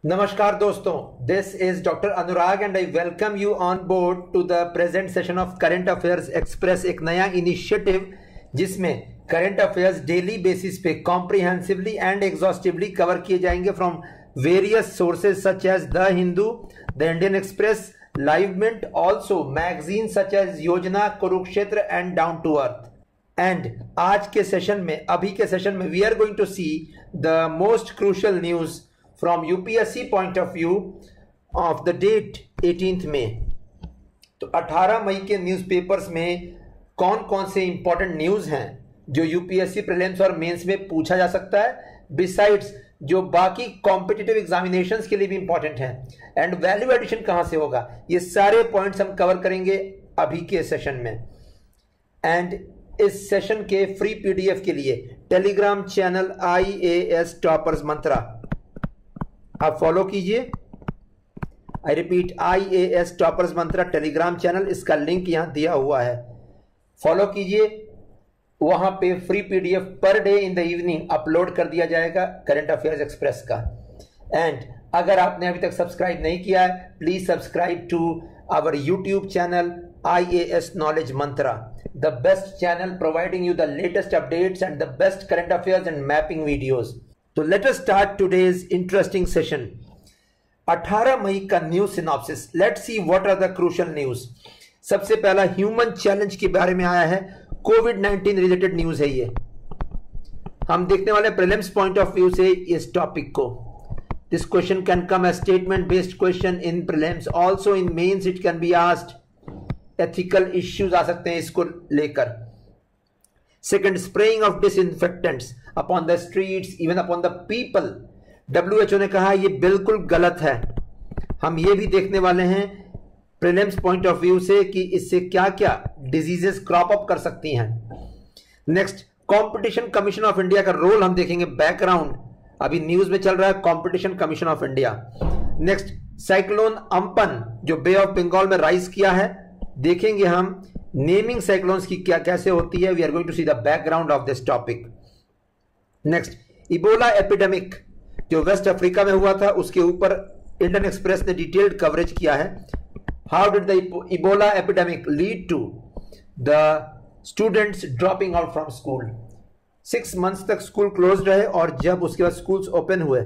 नमस्कार दोस्तों, this is doctor Anurag and I welcome you on board to the present session of current affairs express. एक नया initiative जिसमें current affairs daily basis पे comprehensively and exhaustively cover किए जाएंगे from various sources such as the Hindu, the Indian Express, Live Mint, also magazine such as Yojana, Kurukshetra and down to earth. And आज के session में, अभी के सेशन में we are going to see the most crucial news from UPSC point of view of the date 18th May। तो 18 मई के newspapers में कौन कौन से इंपॉर्टेंट न्यूज़ हैं जो यूपीएससी प्रीलिम्स और मेंस में पूछा जा सकता है, बिसाइड्स जो बाकी कॉम्पिटिटिव एग्जामिनेशंस के लिए भी इंपॉर्टेंट हैं, एंड वैल्यू एडिशन कहां से होगा, ये सारे पॉइंट्स हम कवर करेंगे अभी के सेशन में। एंड इस सेशन के फ्री पीडीएफ के लिए Telegram channel IAS Toppers Mantra आप फॉलो कीजिए। I repeat, IAS Toppers Mantra Telegram channel, इसका लिंक यहां दिया हुआ है, फॉलो कीजिए। वहां पे free PDF per day in the evening upload कर दिया जाएगा करंट अफेयर्स एक्सप्रेस का। एंड अगर आपने अभी तक सब्सक्राइब नहीं किया है, please subscribe to our YouTube channel IAS Knowledge Mantra, the best channel providing you the latest updates and the best current affairs and mapping videos. तो let us start today's interesting session. 18 मई का news synopsis, let's see what are the crucial news. सबसे पहला human challenge के बारे में आया है, कोविड-19 रिलेटेड न्यूज है ये। हम देखने वाले प्रीलिम्स पॉइंट ऑफ व्यू से इस टॉपिक को। This question can come as statement based question in prelims, also in mains it can be asked. Ethical issues आ सकते हैं इसको लेकर। Second, spraying of disinfectants upon the streets, even upon the people. WHO ने कहा ये बिल्कुल गलत है। हम ये भी देखने वाले हैं प्रीलिम्स पॉइंट ऑफ व्यू से कि इससे क्या क्या डिजीजेस क्रॉप अप कर सकती हैं। Next, competition commission of India का रोल हम देखेंगे, बैकग्राउंड अभी न्यूज में चल रहा है Competition commission of India. Next, cyclone Amphan जो बे ऑफ बंगाल में राइज किया है, देखेंगे हम नेमिंग साइक्लोन्स की क्या कैसे होती है। We are going to see the background of this topic. Next, Ebola epidemic जो वेस्ट अफ्रीका में हुआ था, उसके ऊपर इंडियन एक्सप्रेस ने डिटेल्ड कवरेज किया है। How did the Ebola epidemic lead to the students dropping out from school. 6 months तक स्कूल क्लोज रहे और जब उसके बाद स्कूल्स ओपन हुए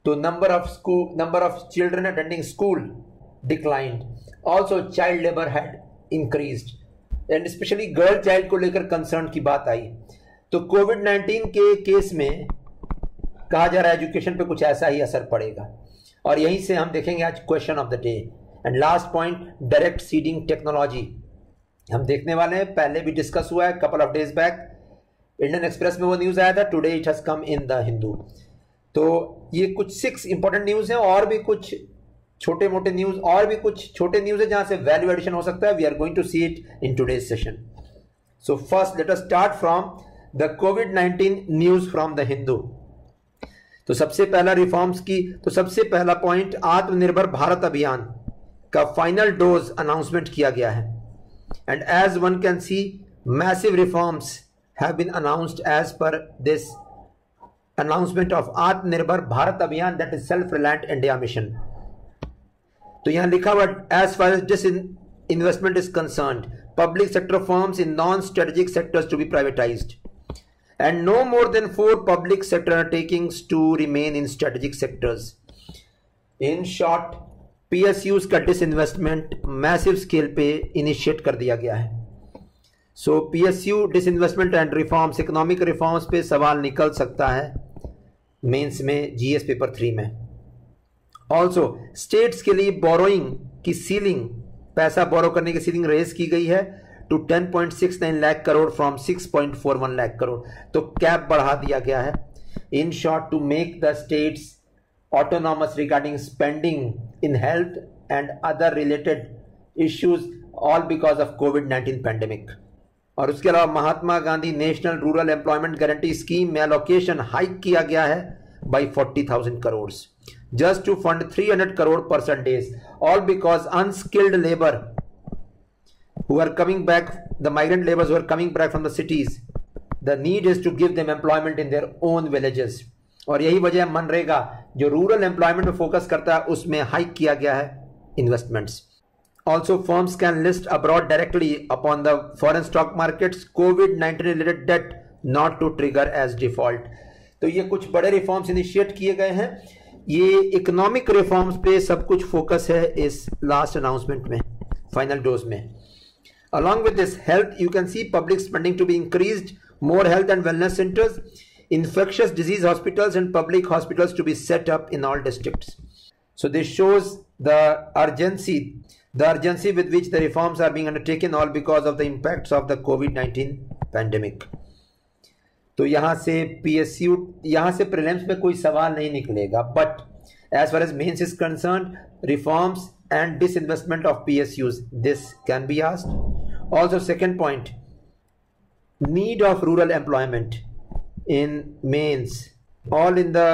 तो number of children attending school declined. Also child labour had increased and specially girl child को लेकर कंसर्न की बात आई। तो कोविड-19 के केस में कहा जा रहा है एजुकेशन पे कुछ ऐसा ही असर पड़ेगा, और यहीं से हम देखेंगे आज question of the day. And last point, direct seeding technology हम देखने वाले हैं, पहले भी डिस्कस हुआ है couple of days back. Indian Express में वो न्यूज आया था, today it has come in the Hindu. तो ये कुछ 6 इंपॉर्टेंट न्यूज है, और भी कुछ छोटे मोटे न्यूज, और भी कुछ छोटे न्यूज है जहां से वैल्यू एडिशन हो सकता है। We are going to see it in today's session. So first let us start from the कोविड-19 न्यूज फ्रॉम द हिंदू। तो सबसे पहला रिफॉर्म्स की, तो सबसे पहला पॉइंट, आत्मनिर्भर भारत अभियान का फाइनल डोज अनाउंसमेंट किया गया है। And as one can see, massive reforms have been announced as per this announcement of Aatmanirbhar Bharat Abhiyan, that is self reliant India mission. तो यहां लिखा हुआ, as far as this investment is concerned, public sector firms in non strategic sectors to be privatised and no more than 4 public sector undertakings to remain in strategic sectors. In short, PSUs का disinvestment massive scale पे initiate कर दिया गया है। सो PSU disinvestment and reforms, economic reforms पे सवाल निकल सकता है मेंस में, GS पेपर 3 में। ऑल्सो स्टेट्स के लिए बोरोइंग की सीलिंग, पैसा बोरो करने की सीलिंग रेज की गई है टू 10.69 लाख करोड़ फ्रॉम 6.41 लाख करोड़। तो कैप बढ़ा दिया गया है। In short, to make the states autonomous regarding spending in health and other related issues, all because of कोविड-19 पैंडेमिक। और उसके अलावा Mahatma Gandhi national rural employment guarantee scheme में एलोकेशन हाइक किया गया है by 40,000 crores just to fund 300 crore person days, all because unskilled labor who are coming back, the migrant laborers who are coming back from the cities, the need is to give them employment in their own villages। और यही वजह है मनरेगा जो rural employment में focus करता है उसमें hike किया गया है investments. Also, firms can list abroad directly upon the foreign stock markets. COVID-19 related debt not to trigger as default. तो ये कुछ बड़े रिफॉर्म्स इनिशिएट किए गए हैं. ये इकोनॉमिक रिफॉर्म्स पे सब कुछ फोकस है इस लास्ट अनाउंसमेंट में, फाइनल डोज में. Along with this health, you can see public spending to be increased, more health and wellness centers, infectious disease hospitals and public hospitals to be set up in all districts. So this shows the urgency with which the reforms are being undertaken, all because of the impacts of the COVID-19 pandemic. तो यहाँ से PSU, यहाँ से prelims में कोई सवाल नहीं निकलेगा, but as far as mains is concerned, reforms and disinvestment of PSUs, this can be asked. Also, second point, need of rural employment in mains, all in the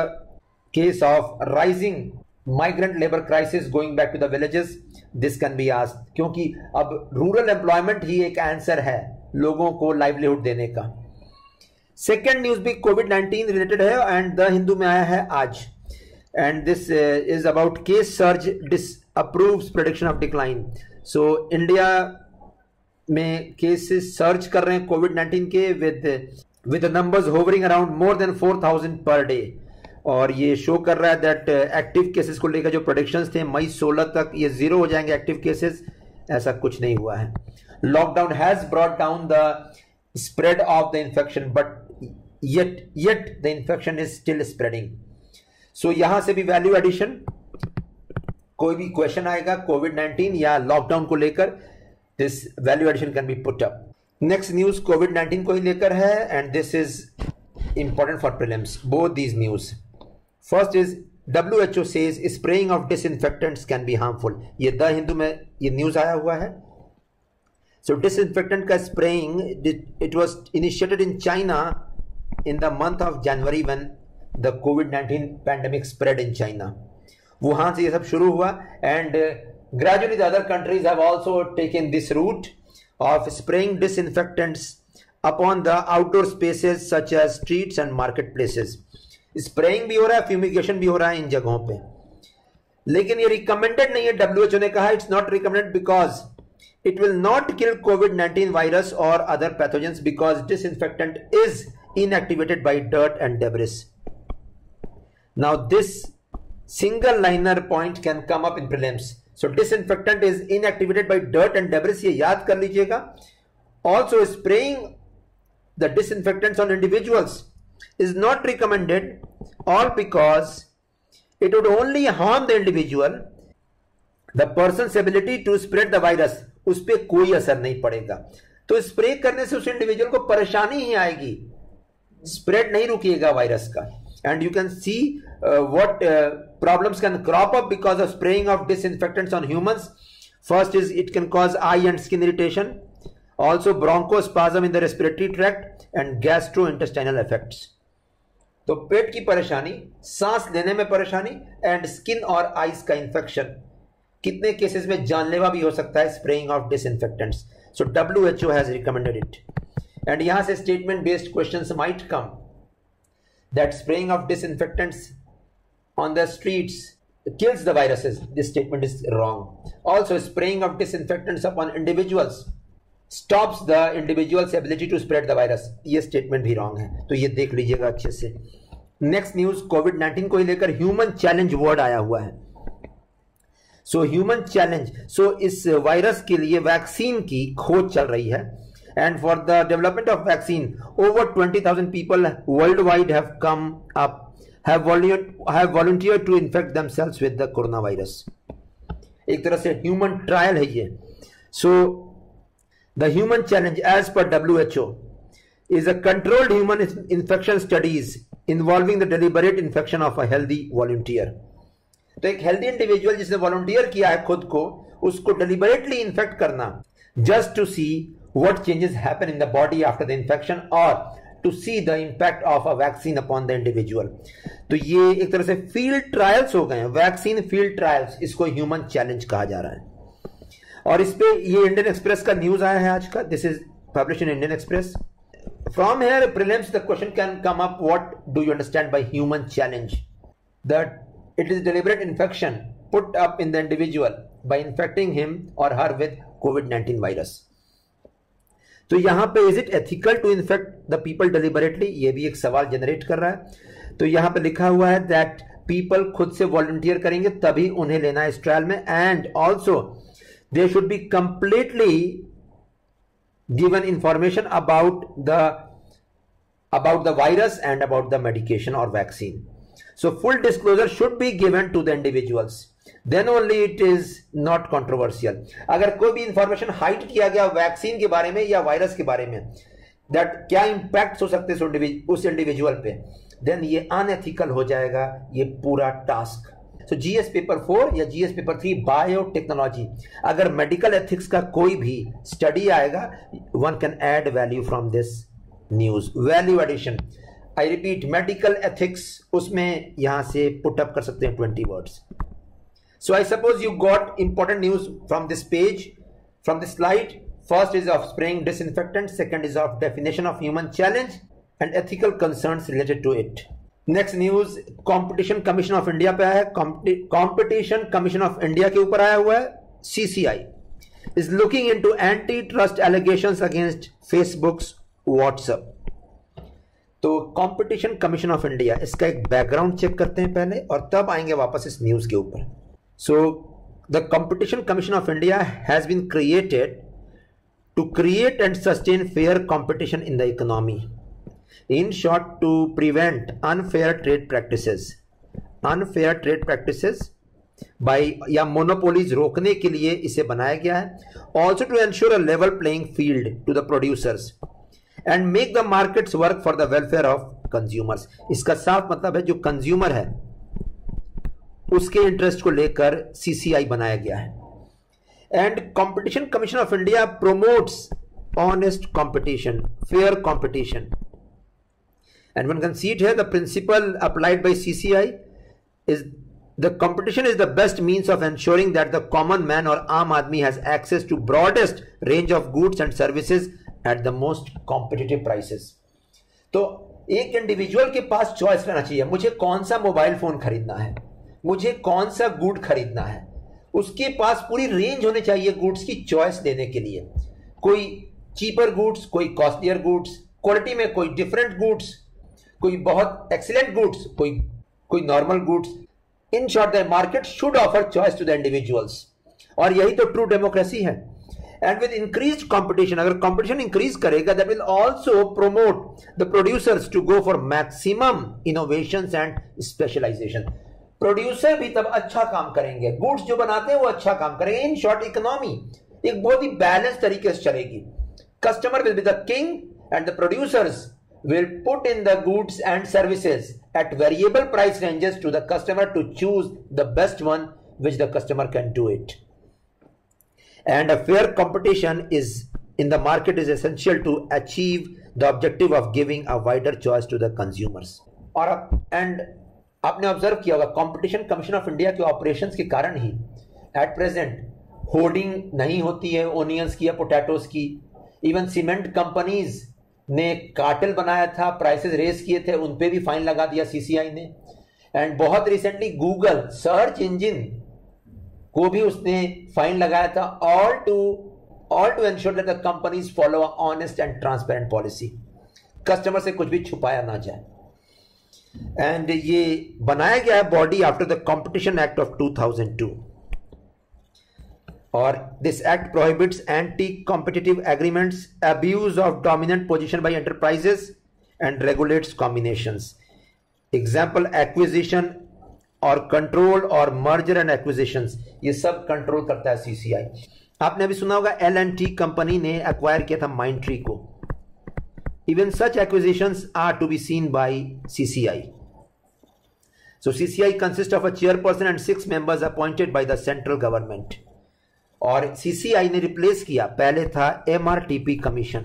case of rising migrant labor crisis going back to the villages, this can be asked. क्योंकि अब rural employment ही एक answer है लोगों को livelihood देने का. Second news भी कोविड-19 रिलेटेड है एंड द हिंदू में आया है आज, and this is about case surge disapproves prediction of decline. So India में केसेस सर्च कर रहे हैं कोविड-19 के with numbers hovering around more than 4,000 per day. और ये शो कर रहा है दैट एक्टिव केसेस को लेकर जो प्रेडिक्शंस थे मई 16 तक ये 0 हो जाएंगे एक्टिव केसेस, ऐसा कुछ नहीं हुआ है. Lockdown has brought down the spread of the infection but yet the infection is still spreading. So यहां से भी वैल्यू एडिशन, कोई भी क्वेश्चन आएगा कोविड-19 या लॉकडाउन को लेकर, this value addition can be put up. Next news कोविड-19 को ही लेकर है and this is important for prelims, both these news. First is WHO says spraying of disinfectants can be harmful. ये द हिंदू में ये न्यूज आया हुआ है. So disinfectant का spraying, it was initiated in China in the month of January when the COVID-19 pandemic spread in China. वहां से ये सब शुरू हुआ and gradually the other countries have also taken this route of spraying disinfectants upon the outdoor spaces such as streets and marketplaces. Spraying भी हो रहा है, fumigation भी हो रहा है इन जगहों पे, लेकिन ये recommended नहीं है. WHO ने कहा it's not recommended because it will not kill COVID-19 virus or other pathogens because disinfectant is inactivated by dirt and debris. Now this single liner point can come up in prelims. So disinfectant is inactivated by dirt and debris, ये याद कर लीजिएगा. Also spraying the disinfectants on individuals is not recommended, all because it would only harm the individual. The person's ability to spread the virus, उस पर कोई असर नहीं पड़ेगा. तो स्प्रे करने से उस इंडिविजुअल को परेशानी ही आएगी, स्प्रेड नहीं रुकिएगा वायरस का. And you can see what problems can crop up because of spraying of disinfectants on humans. First is it can cause I and skin irritation, also bronchospasm in the respiratory tract and gastrointestinal effects. तो पेट की परेशानी, सांस लेने में परेशानी and skin और eyes का infection, कितने केसेस में जानलेवा भी हो सकता है spraying of disinfectants. So WHO has recommended it. And यहाँ से statement based questions might come that spraying of disinfectants on the streets kills the viruses. This statement is wrong. Also, spraying of disinfectants upon individuals stops the individual's ability to spread the virus. ये statement भी wrong है, तो ये देख लीजिएगा अच्छे से. Next news, COVID-19 को लेकर human challenge word आया हुआ है. So human challenge, so इस वायरस के लिए वैक्सीन की खोज चल रही है. And for the development of vaccine, over 20,000 people worldwide have volunteered to infect themselves with the coronavirus. एक तरह से human trial है ये. So the human challenge as per WHO is a controlled human infection studies involving the deliberate infection of a healthy volunteer. तो एक healthy individual जिसने volunteer किया है खुद को, उसको deliberately infect करना just to see what changes happen in the body after the infection or to see the impact of a vaccine upon the individual. तो ये एक तरह से फील्ड ट्रायल्स हो गए हैं, वैक्सीन फील्ड ट्रायल्स, इसको ह्यूमन चैलेंज कहा जा रहा है. और इस पे ये इंडियन एक्सप्रेस का न्यूज आया है आज का. This is publish in Indian express. From here prelims the question can come up, what do you understand by human challenge. The it is deliberate infection put up in the individual by infecting him or her with COVID-19 virus. तो यहां पे is it ethical to infect the people deliberately, ये भी एक सवाल generate कर रहा है। तो यहां पे लिखा हुआ है दैट पीपल खुद से वॉलंटियर करेंगे तभी उन्हें लेना है इस ट्रायल में, and also they should be completely given information about the virus and about the medication और vaccine. So full disclosure should be given to the individuals. Then only it is not controversial. अगर कोई भी information hide किया गया vaccine के बारे में या वायरस के बारे में, दैट क्या इंपैक्ट हो सकते हैं उस इंडिविजुअल पे, देन ये अनएथिकल हो जाएगा ये पूरा टास्क. सो जीएस पेपर 4 या जीएस पेपर 3 बायोटेक्नोलॉजी, अगर मेडिकल एथिक्स का कोई भी स्टडी आएगा, one can add value from this news. Value addition, I repeat, medical ethics, उसमें यहां से पुट अप कर सकते हैं 20 words. So I suppose you got important news from this page, from this slide. First is of spraying disinfectant, second is of definition of human challenge and ethical concerns related to it. Next news competition commission of India पे आया है. Competition commission of India के ऊपर आया हुआ है. CCI is looking into anti trust allegations against Facebooks WhatsApp. तो competition commission of India, इसका एक बैकग्राउंड चेक करते हैं पहले और तब आएंगे वापस इस न्यूज के ऊपर. So the Competition commission of India has been created to create and sustain fair competition in the economy. In short, to prevent unfair trade practices. Unfair trade practices by या मोनोपोलीज रोकने के लिए इसे बनाया गया है. Also to ensure a level playing field to the producers and make the markets work for the welfare of consumers. इसका साफ मतलब है जो कंज्यूमर है उसके इंटरेस्ट को लेकर सीसीआई बनाया गया है. And competition commission of India promotes honest competition, fair competition, and one can see it है the principle applied by CCI is the competition is the best means of ensuring that the common man or आम आदमी has access to broadest range of goods and services at the most competitive prices. तो एक individual के पास choice रहना चाहिए, मुझे कौन सा मोबाइल फोन खरीदना है, मुझे कौन सा गुड खरीदना है, उसके पास पूरी रेंज होनी चाहिए गुड्स की चॉइस लेने के लिए. कोई चीपर गुड्स, कोई कॉस्टलियर गुड्स, क्वालिटी में कोई डिफरेंट गुड्स, कोई बहुत एक्सीलेंट गुड्स, कोई normal goods. In short, the market should offer choice to the individuals. और यही तो ट्रू डेमोक्रेसी है. And with increased competition, अगर competition increase करेगा, that will also promote the producers to go for maximum innovations and specialization. Producer भी तब अच्छा काम करेंगे, गुड्स जो बनाते हैं वो अच्छा काम करेंगे. इन शॉर्ट, इकोनॉमी एक बहुत ही बैलेंस तरीके से चलेगी. Customer will be the king and the producers will put in the goods and services at variable price ranges to the customer to choose the best one which the customer can do it. And a fair competition is in the market is essential to achieve the objective of giving a wider choice to the consumers. और आपने observe किया होगा competition commission of India के operations के कारण ही at present hoarding नहीं होती है ओनियंस की या पोटैटोस की. इवन सीमेंट कंपनीज ने कार्टेल बनाया था, प्राइसेस रेस किए थे, उन पे भी फाइन लगा दिया सीसीआई ने. एंड बहुत रिसेंटली गूगल सर्च इंजन को भी उसने फाइन लगाया था, all to ensure that the companies follow a honest and transparent policy. Customer से कुछ भी छुपाया ना जाए. एंड ये बनाया गया है body after the competition act of 2002. और this act prohibits anti competitive agreements, abuse of dominant position by enterprises and regulates combinations. Example acquisition और कंट्रोल और मर्जर एंड एक्विजिशंस, ये सब कंट्रोल करता है सीसीआई. आपने अभी सुना होगा L&T कंपनी ने एक्वायर किया था माइंडट्री को. Even such acquisitions are to be seen by CCI. So CCI consist of a chairperson and 6 members appointed by the central government. और सीसीआई ने रिप्लेस किया, पहले था एमआरटीपी कमीशन.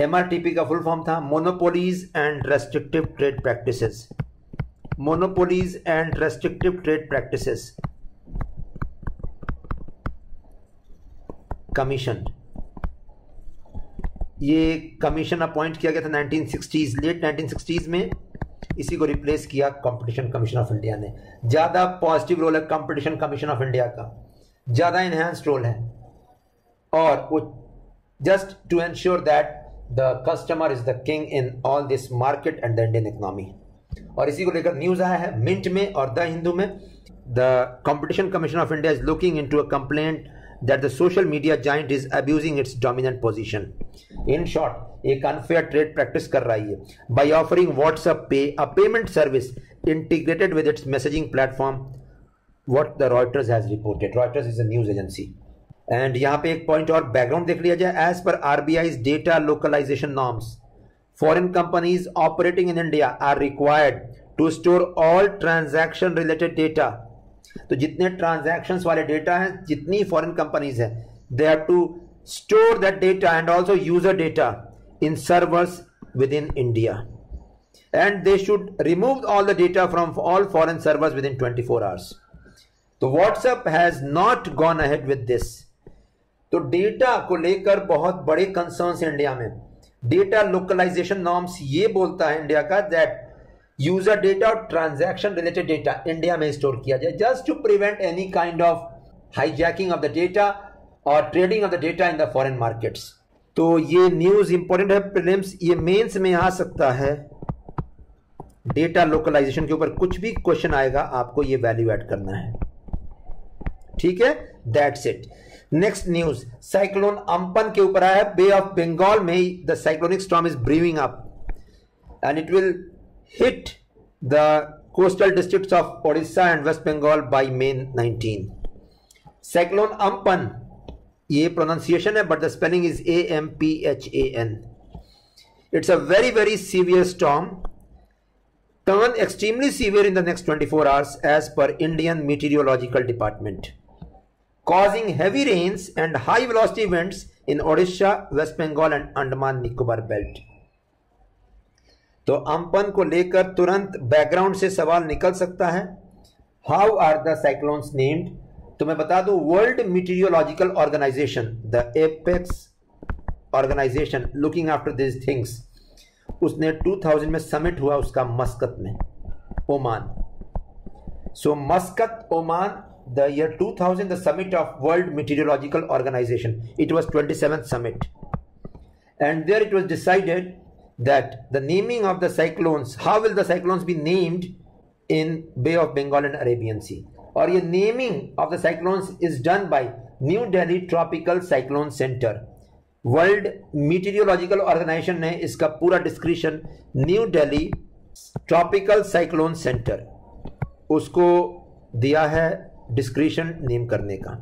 एमआरटीपी का फुल फॉर्म था monopolies and restrictive trade practices. Monopolies and restrictive trade practices commission. ये commission appoint किया गया था 1960s, लेट 1960s में. इसी को रिप्लेस किया कंपटीशन कमीशन ऑफ इंडिया ने। ज्यादा पॉजिटिव रोल है कंपटीशन कमीशन ऑफ इंडिया का, ज्यादा इनहैंस्ड रोल है, और वो just to ensure that the customer is the king in all this market and the Indian economy. और इसी को लेकर न्यूज आया है मिंट में और द हिंदू में। The Competition commission of India is looking into a complaint that the social media giant is abusing its dominant position. In short, एक unfair trade practice कर रही है by offering WhatsApp Pay, a payment service integrated with its messaging platform. What the Reuters has reported. Reuters is a news agency. And यहाँ पे एक point और background देख लिया जाए. As per RBI's data localization norms, foreign companies operating in India are required to store all transaction related data. तो जितने transactions वाले डेटा हैं, जितनी फॉरेन कंपनीज हैं, they have to store that data and also user data in servers within India, and they should remove all the data from all foreign servers within 24 hours. तो WhatsApp has not gone ahead with this. तो data को लेकर बहुत बड़े concerns हैं India में। Data localisation norms ये बोलता है इंडिया का दैट यूजर डेटा और ट्रांजैक्शन रिलेटेड डेटा इंडिया में स्टोर किया जाए, just to prevent any kind of hijacking of the data और trading of the data in the foreign markets. तो ये न्यूज इंपॉर्टेंट है प्रीलिम्स, ये मेंस में आ सकता है। डेटा लोकलाइजेशन के ऊपर कुछ भी क्वेश्चन आएगा, आपको ये वैल्यू ऐड करना है, ठीक है। That's it. Next news cyclone Amphan के ऊपर आया है। बे ऑफ बंगाल में the cyclonic storm is briefing up and it will hit the coastal districts of Odisha and West Bengal by May 19. Cyclone Amphan, ये pronunciation है but the spelling is AMPHAN. It's a very very severe storm, turn extremely severe in the next 24 hours as per Indian Meteorological Department, causing heavy rains and high velocity winds in Odisha, West Bengal and Andaman Nicobar belt. तो Amphan को लेकर तुरंत background से सवाल निकल सकता है। How are the cyclones named? तो मैं बता दूं, World Meteorological Organization, the apex organization looking after this things, उसने 2000 में समिट हुआ उसका मस्कत में, Oman. So Muscat, Oman, the year 2000, the summit of World Meteorological Organization, it was 27th summit, and there it was decided that the naming of the cyclones, how will the cyclones be named in Bay of Bengal and Arabian Sea? और ये naming of the cyclones is done by New Delhi Tropical Cyclone Center. World Meteorological Organization ने इसका पूरा description New Delhi Tropical Cyclone Center उसको दिया है description name करने का।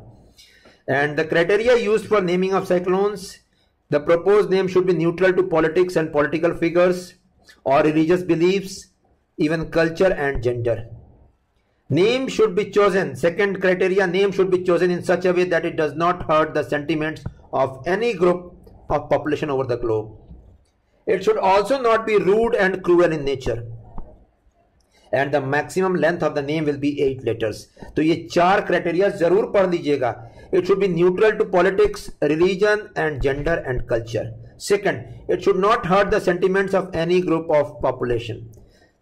And the criteria used for naming of cyclones, the proposed name should be neutral to politics and political figures or religious beliefs, even culture and gender. Name should be chosen. Second criteria, name should be chosen in such a way that it does not hurt the sentiments of any group of population over the globe. It should also not be rude and cruel in nature. And the maximum length of the name will be 8 letters. तो ये 4 criteria जरूर पढ़ लीजिएगा। It should be neutral to politics, religion and gender and culture. Second, it should not hurt the sentiments of any group of population.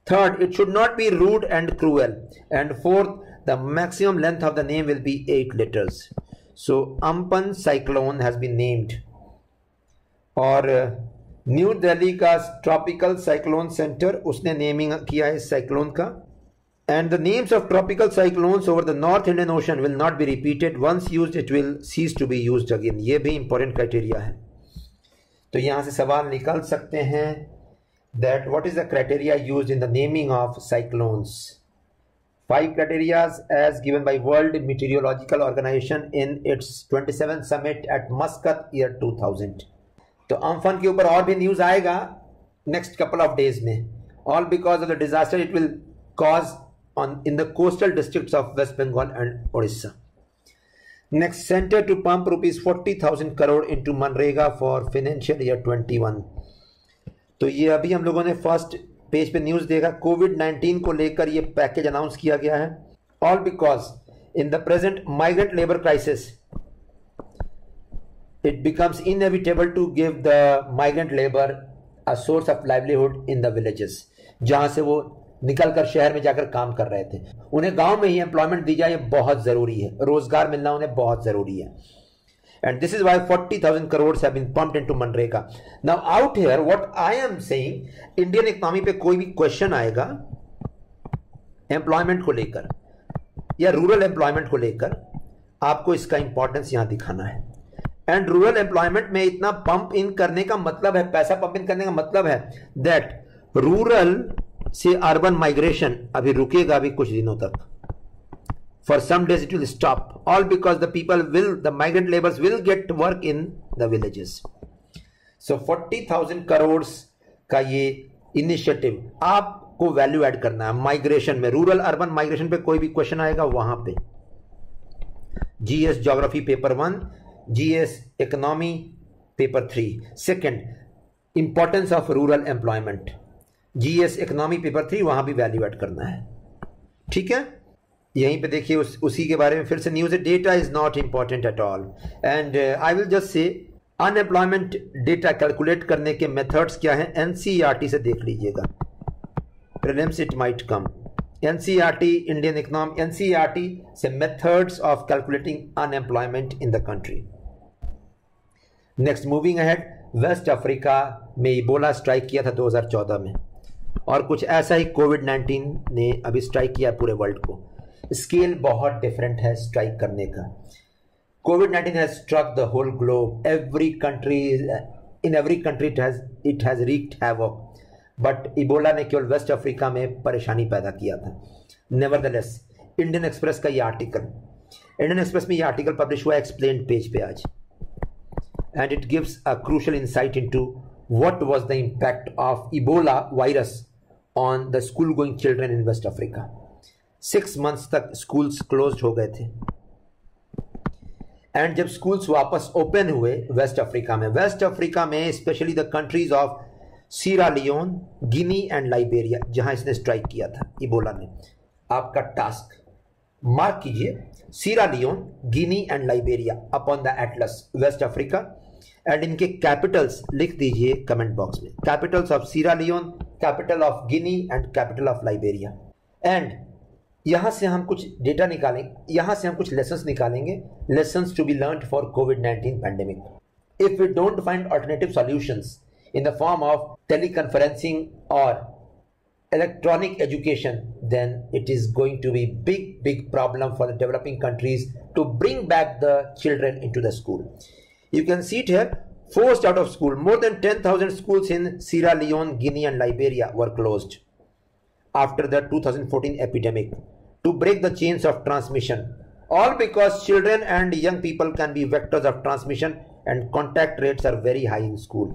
Third, it should not be rude and cruel. And fourth, the maximum length of the name will be 8 letters. So, Amphan cyclone has been named. और new Delhi का tropical cyclone centre उसने naming किया है इस cyclone का। And the names of tropical cyclones over the North Indian Ocean will not be repeated. Once used, it will cease to be used again. ये भी important criteria है। तो यहाँ से सवाल निकल सकते हैं that what is the criteria used in the naming of cyclones? 5 criteria as given by World Meteorological Organization in its 27th summit at Muscat year 2000. तो अम्फन के ऊपर और भी न्यूज आएगा नेक्स्ट कपल ऑफ डेज में, all because of the disaster it will cause in the coastal districts of West Bengal and Odisha. Next, center to pump rupees 40,000 crore into Manrega for financial year 21. तो ये अभी हम लोगों ने first page पे news देखा, कोविड-19 को लेकर ये पैकेज अनाउंस किया गया है, all because in the present migrant labour crisis it becomes inevitable to give the migrant labor a source of livelihood in the villages, जहां से वो निकल कर शहर में जाकर काम कर रहे थे। उन्हें गांव में ही एम्प्लॉयमेंट दी जाए, बहुत जरूरी है, रोजगार मिलना उन्हें बहुत जरूरी है। And this is why 40,000 crores have been pumped into MNREGA. Now out here what I am saying, Indian economy पे कोई भी क्वेश्चन आएगा एम्प्लॉयमेंट को लेकर या रूरल एम्प्लॉयमेंट को लेकर, आपको इसका इंपॉर्टेंस यहां दिखाना है। एंड रूरल एम्प्लॉयमेंट में इतना पंप इन करने का मतलब है, पैसा पंप इन करने का मतलब है दैट रूरल से अर्बन माइग्रेशन अभी रुकेगा अभी कुछ दिनों तक। For some days it will stop, all because the migrant laborers will get work in the villages. So 40,000 crores का ये इनिशिएटिव आपको वैल्यू ऐड करना है माइग्रेशन में, रूरल अर्बन माइग्रेशन पे कोई भी क्वेश्चन आएगा वहां पे। GS geography paper 1, GS economy paper 3। Second, importance of rural employment, GS economy paper 3, वहां भी वैल्यू ऐड करना है। ठीक है, यहीं पे देखिए उसी के बारे में फिर से न्यूज़ है। Data is not important at all and I will just say unemployment data calculate करने के मेथड्स क्या हैं, एनसीईआरटी से देख लीजिएगा, prelims it might come. NCERT Indian economy, NCERT से methods of calculating unemployment in the country. Next, moving ahead, West Africa में Ebola strike किया था 2014 में, और कुछ ऐसा ही कोविड-19 ने अभी स्ट्राइक किया पूरे वर्ल्ड को। स्केल बहुत डिफरेंट है स्ट्राइक करने का। कोविड-19 has struck the whole globe, every country, in every country it has wreaked havoc, but Ebola ने केवल वेस्ट अफ्रीका में परेशानी पैदा किया था। नेवरदलेस, इंडियन एक्सप्रेस का ये आर्टिकल, इंडियन एक्सप्रेस में ये आर्टिकल पब्लिश हुआ एक्सप्लेन्ड पेज पे आज, and it gives a crucial insight into what was the impact of Ebola virus on the school going children in West Africa. 6 months तक schools closed हो गए थे, and जब स्कूल्स वापस open हुए वेस्ट अफ्रीका में specially the countries of Sierra Leone, Guinea and Liberia, जहां इसने स्ट्राइक किया था इबोला ने। आपका टास्क मार्क कीजिए, Sierra Leone, Guinea and Liberia upon the atlas, West Africa, and इनके कैपिटल्स लिख दीजिए कमेंट बॉक्स में, capitals of Sierra Leone, capital of Guinea and capital of Liberia. And यहां से हम कुछ डेटा निकालेंगे, यहां से हम कुछ लेसन्स निकालेंगे, lessons to be learned for कोविड-19 pandemic. If we don't find alternative solutions in the form of teleconferencing और electronic education, then it is going to be big problem for the developing countries to bring back the children into the school. You can see it here, forced out of school. More than 10,000 schools in Sierra Leone, Guinea and Liberia were closed after the 2014 epidemic to break the chains of transmission, all because children and young people can be vectors of transmission and contact rates are very high in school.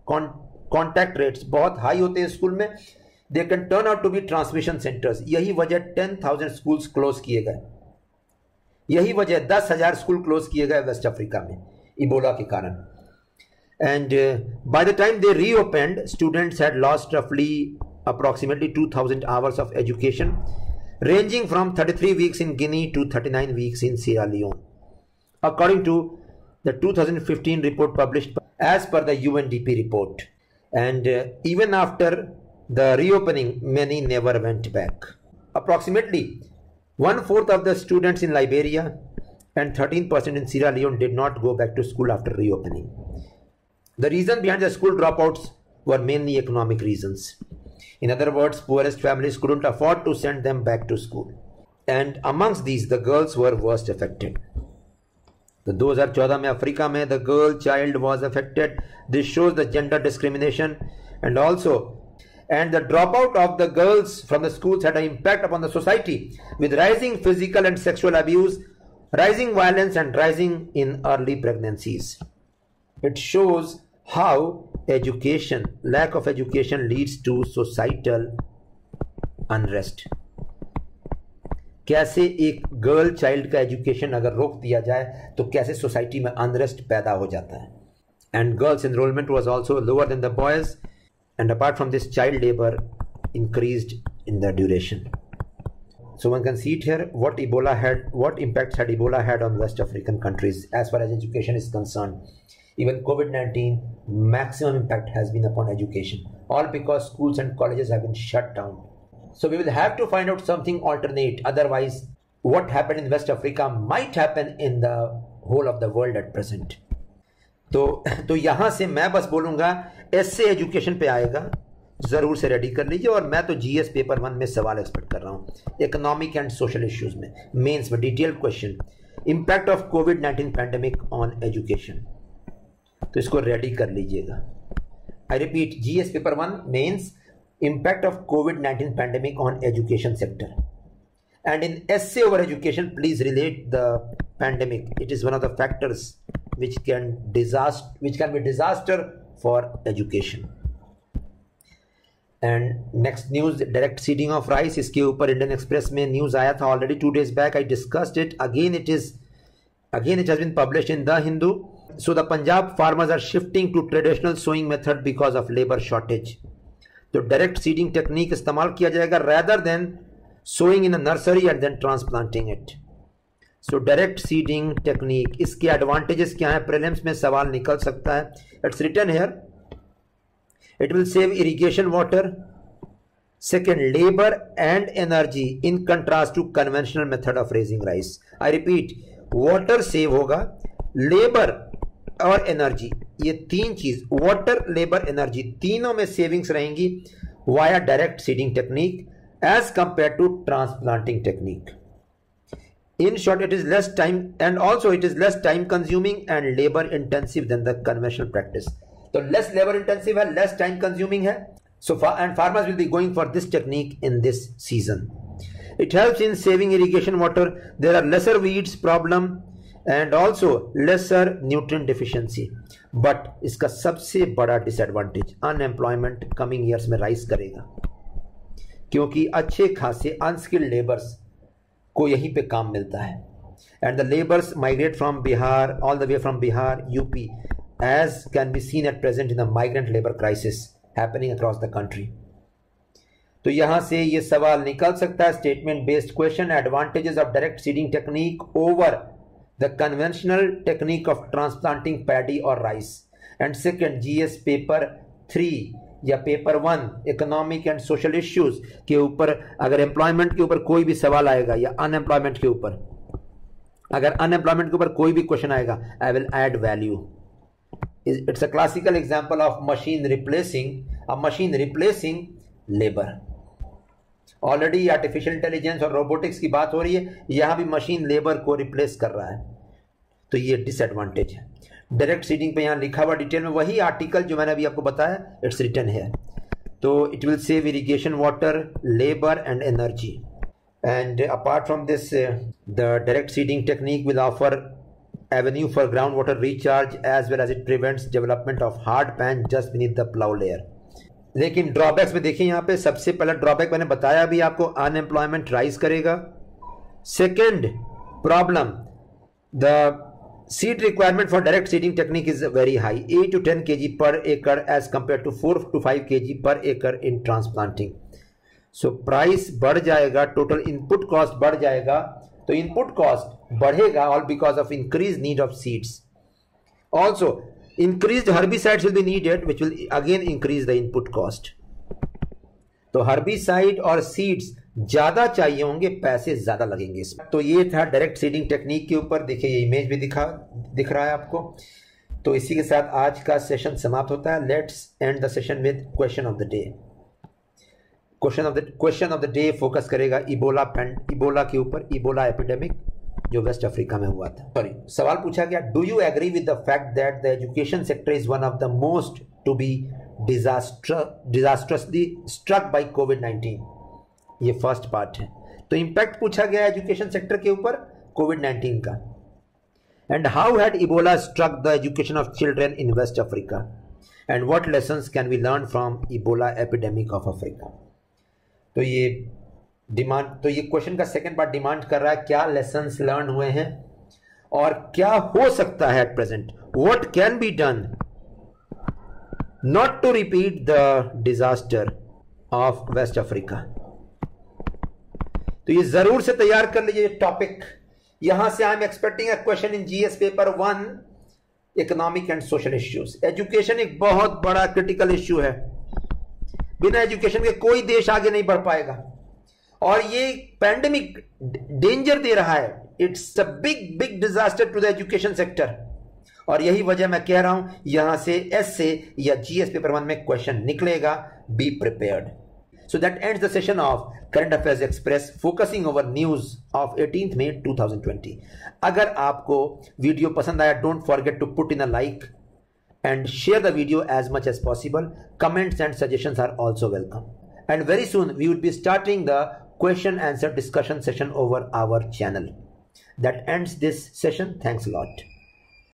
Contact rates बहुत high होते हैं school में, they can turn out to be transmission centers. यही वजह 10,000 schools close किए गए, यही वजह 10,000 स्कूल क्लोज किए गए वेस्ट अफ्रीका में इबोला के कारण। And by the time they reopened, students had lost roughly approximately 2,000 hours of education, ranging from 33 weeks in Guinea to 39 weeks in Sierra Leone, according to the 2015 report published as per the UNDP report. And even after the reopening, many never went back. Approximately 1/4 of the students in Liberia and 13% in Sierra Leone did not go back to school after reopening. The reason behind the school dropouts were mainly economic reasons. In other words, poorest families couldn't afford to send them back to school. And amongst these, the girls were worst affected. The 2014 में Africa में the girl child was affected. This shows the gender discrimination and the dropout of the girls from the schools had an impact upon the society, with rising physical and sexual abuse, rising violence and rising in early pregnancies. It shows how lack of education leads to societal unrest. कैसे एक girl child का education अगर रोक दिया जाए तो कैसे society में अनरेस्ट पैदा हो जाता है। And girls enrollment was also lower than the boys. And apart from this, child labor increased in the duration. So one can see it here, what impacts had Ebola had on West African countries as far as education is concerned. Even COVID-19, maximum impact has been upon education, all because schools and colleges have been shut down. So we will have to find out something alternate. Otherwise, what happened in West Africa might happen in the whole of the world at present. तो यहां से मैं बस बोलूंगा S A education पे आएगा, जरूर से रेडी कर लीजिए। और मैं तो जीएस पेपर 1 में सवाल एक्सपेक्ट कर रहा हूं इकोनॉमिक एंड सोशल इश्यूज में, मेंस में डिटेल्ड क्वेश्चन। इंपैक्ट ऑफ कोविड-19 पैंडेमिक ऑन एजुकेशन, तो इसको रेडी कर लीजिएगा। I repeat, GS paper 1 mains, impact of COVID-19 pandemic on education sector. And in essay over education, please relate the pandemic. It is one of the factors which can be disaster for education. And next news, direct seeding of rice. इसके ऊपर Indian Express में news आया था already 2 days back. I discussed it. Again it has been published in The Hindu. So the Punjab farmers are shifting to traditional sowing method because of labor shortage. तो direct seeding technique इस्तेमाल किया जाएगा rather than sowing in a nursery and then transplanting it. So direct seeding technique, इसके advantages क्या है, prelims में सवाल निकल सकता है। It's written here, it will save irrigation water, second labour and energy in contrast to conventional method of raising rice. I repeat, water save होगा, labour और एनर्जी, ये 3 चीज, वाटर लेबर एनर्जी, तीनों में सेविंग्स रहेंगी via direct seeding technique as compare to transplanting technique. In short, it is less time and also it is less time consuming and labour intensive than the conventional practice. तो less labour intensive है, less time consuming है। So and farmers will be going for this technique in this season. It helps in saving irrigation water, there are lesser weeds problem and also lesser nutrient deficiency. But इसका सबसे बड़ा disadvantage, unemployment coming years में rise करेगा, क्योंकि अच्छे खासे unskilled labours को यहीं पे काम मिलता है। And the labours migrate from Bihar, all the way from Bihar, UP, as can be seen at present in the migrant labour crisis happening across the country. तो यहां से ये सवाल निकल सकता है, statement based question, advantages of direct seeding technique over the conventional technique of transplanting paddy or rice. And second, GS paper 3 या paper 1 economic and social issues के ऊपर, अगर एम्प्लॉयमेंट के ऊपर कोई भी सवाल आएगा या अनएम्प्लॉयमेंट के ऊपर, अगर अनएम्प्लॉयमेंट के ऊपर कोई भी क्वेश्चन आएगा, I will add value. It's a classical example of machine replacing labour. Already artificial intelligence और रोबोटिक्स की बात हो रही है, यहां भी मशीन लेबर को रिप्लेस कर रहा है, तो ये डिसएडवांटेज है। डायरेक्ट सीडिंग पे यहां लिखा हुआ डिटेल में वही आर्टिकल जो मैंने अभी आपको बताया, इट्स रिटन हियर। तो it will save irrigation water, labour and energy. And apart from this, the direct seeding technique will offer avenue for ground water recharge as well as it prevents development of hard pan just beneath the plough layer. लेकिन drawbacks में देखिए, यहां पे सबसे पहला drawback मैंने बताया अभी आपको, अनएम्प्लॉयमेंट राइज करेगा। Second problem, the seed requirement for direct seeding technique is very high, 8 to 10 kg पर एकड़ as compare to 4 to 5 kg पर एकड़ इन ट्रांसप्लांटिंग। सो प्राइस बढ़ जाएगा, टोटल इनपुट कॉस्ट बढ़ जाएगा, तो इनपुट कॉस्ट बढ़ेगा all because of increase need of seeds. Also increased herbicides will be needed which will again increase the input cost. तो herbicide और seeds ज्यादा चाहिए होंगे, पैसे ज्यादा लगेंगे इसमें। तो ये था डायरेक्ट सीडिंग टेक्निक के ऊपर। देखिए ये इमेज भी दिख रहा है आपको। तो इसी के साथ आज का सेशन समाप्त होता है। Let's end the session with question of the day. Question of the day focus करेगा इबोला के ऊपर, इबोला एपिडेमिक जो वेस्ट अफ्रीका में हुआ था। सवाल पूछा गया, do you agree with the fact that the education sector is one of the most to be disastrously struck by कोविड-19। ये फर्स्ट पार्ट है। तो इंपैक्ट पूछा गया एजुकेशन सेक्टर के ऊपर कोविड-19 का। And how had Ebola struck the education of children in West Africa and what lessons can we learn from Ebola epidemic of Africa. तो ये क्वेश्चन का सेकंड पार्ट डिमांड कर रहा है क्या लेसन्स लर्न हुए हैं और क्या हो सकता है at present, what can be done not to repeat the disaster of West Africa. तो ये जरूर से तैयार कर लीजिए टॉपिक। यहां से I am expecting a question in GS paper 1 economic and social issues. Education एक बहुत बड़ा क्रिटिकल इश्यू है, बिना एजुकेशन के कोई देश आगे नहीं बढ़ पाएगा। और ये पैंडेमिक डेंजर दे रहा है. It's a big disaster to the education sector. और यही वजह मैं कह रहा हूं यहां से एस से या जीएस पेपर 1 में क्वेश्चन निकलेगा. Be prepared. So that ends the session of current affairs express focusing over news of 18th May 2020. अगर आपको वीडियो पसंद आया, don't forget to put in a like and share the video as much as possible. Comments and suggestions are also welcome. And very soon we will be starting the question answer discussion session over our channel. That ends this session. Thanks a lot.